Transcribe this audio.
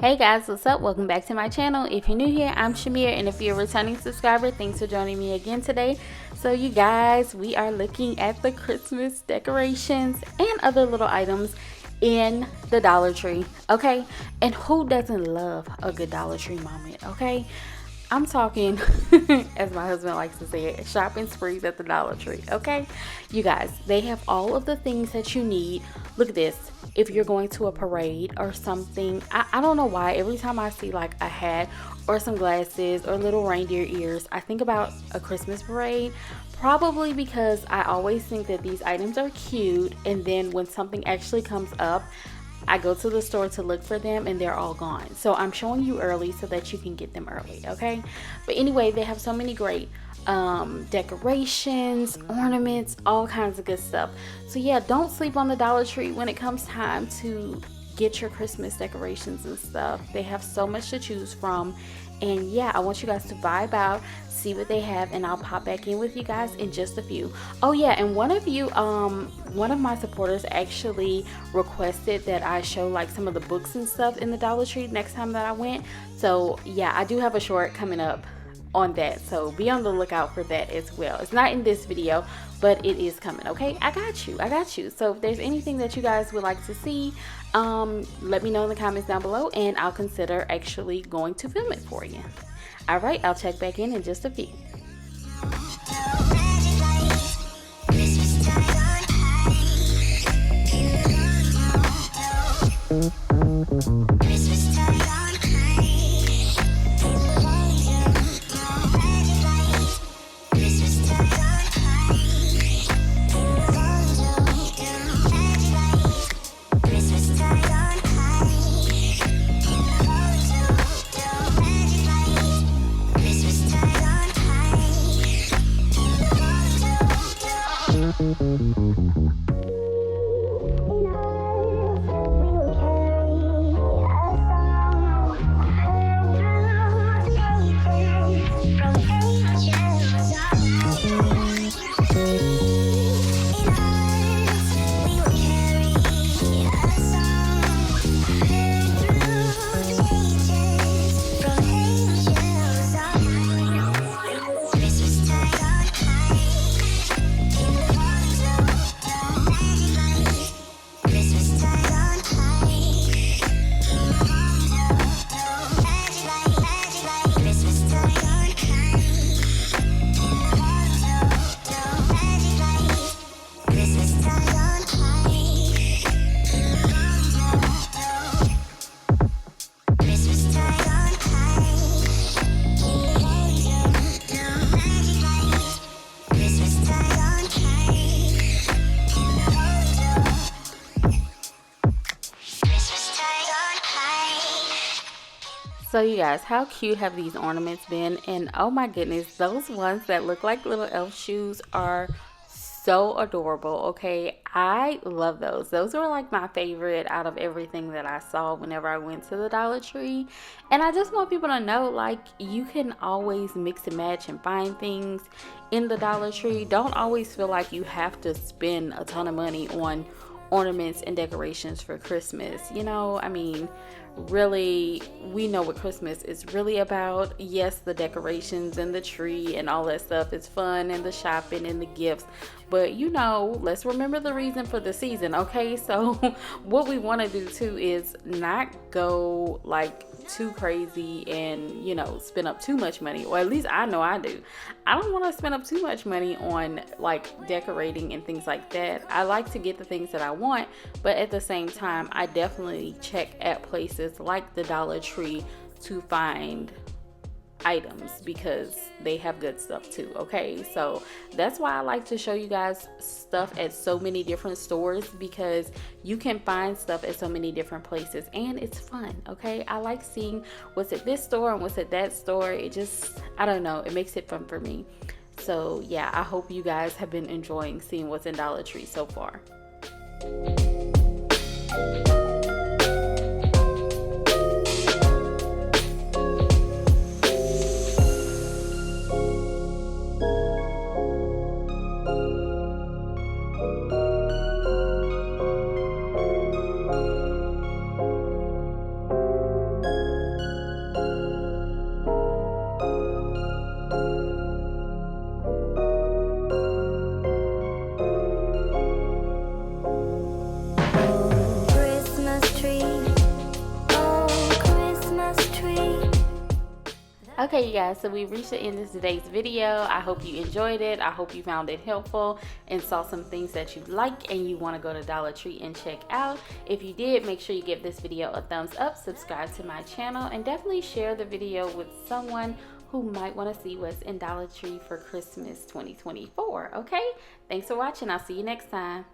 Hey guys, what's up? Welcome back to my channel. If you're new here, I'm Shamir, and if you're a returning subscriber, thanks for joining me again today. So you guys, we are looking at the Christmas decorations and other little items in the Dollar Tree, okay? And who doesn't love a good Dollar Tree moment, okay? I'm talking, as my husband likes to say it, shopping sprees at the Dollar Tree, okay? You guys, they have all of the things that you need. Look at this. If you're going to a parade or something, I don't know why. Every time I see like a hat or some glasses or little reindeer ears, I think about a Christmas parade. Probably because I always think that these items are cute, and then when something actually comes up, I go to the store to look for them and they're all gone. So I'm showing you early so that you can get them early, okay? But anyway, they have so many great decorations, ornaments, all kinds of good stuff. So yeah, don't sleep on the Dollar Tree when it comes time to get your Christmas decorations and stuff. They have so much to choose from. And yeah, I want you guys to vibe out, see what they have, and I'll pop back in with you guys in just a few. Oh yeah, and one of my supporters actually requested that I show like some of the books and stuff in the Dollar Tree next time that I went. So yeah, I do have a short coming up on that, so be on the lookout for that as well. It's not in this video, but it is coming, okay? I got you. So if there's anything that you guys would like to see, let me know in the comments down below, and I'll consider actually going to film it for you. All right, I'll check back in just a few. So you guys, how cute have these ornaments been? And oh my goodness, those ones that look like little elf shoes are so adorable. Okay, I love those. Those were like my favorite out of everything that I saw whenever I went to the Dollar Tree. And I just want people to know, like, you can always mix and match and find things in the Dollar Tree. Don't always feel like you have to spend a ton of money on ornaments and decorations for Christmas. You know, I mean, really, we know what Christmas is really about. Yes, the decorations and the tree and all that stuff is fun, and the shopping and the gifts, but you know, let's remember the reason for the season, okay? So what we want to do too is not go like too crazy and, you know, spend up too much money, or at least I know I do. I don't want to spend up too much money on like decorating and things like that. I like to get the things that I want, but at the same time, I definitely check at places like the Dollar Tree to find items because they have good stuff too, okay? So that's why I like to show you guys stuff at so many different stores, because you can find stuff at so many different places and it's fun, okay? I like seeing what's at this store and what's at that store. It just, I don't know, it makes it fun for me. So yeah, I hope you guys have been enjoying seeing what's in Dollar Tree so far. Okay, you guys, so we reached the end of today's video. I hope you enjoyed it. I hope you found it helpful and saw some things that you like and you want to go to Dollar Tree and check out. If you did, make sure you give this video a thumbs up, subscribe to my channel, and definitely share the video with someone who might want to see what's in Dollar Tree for Christmas 2024. Okay, thanks for watching. I'll see you next time.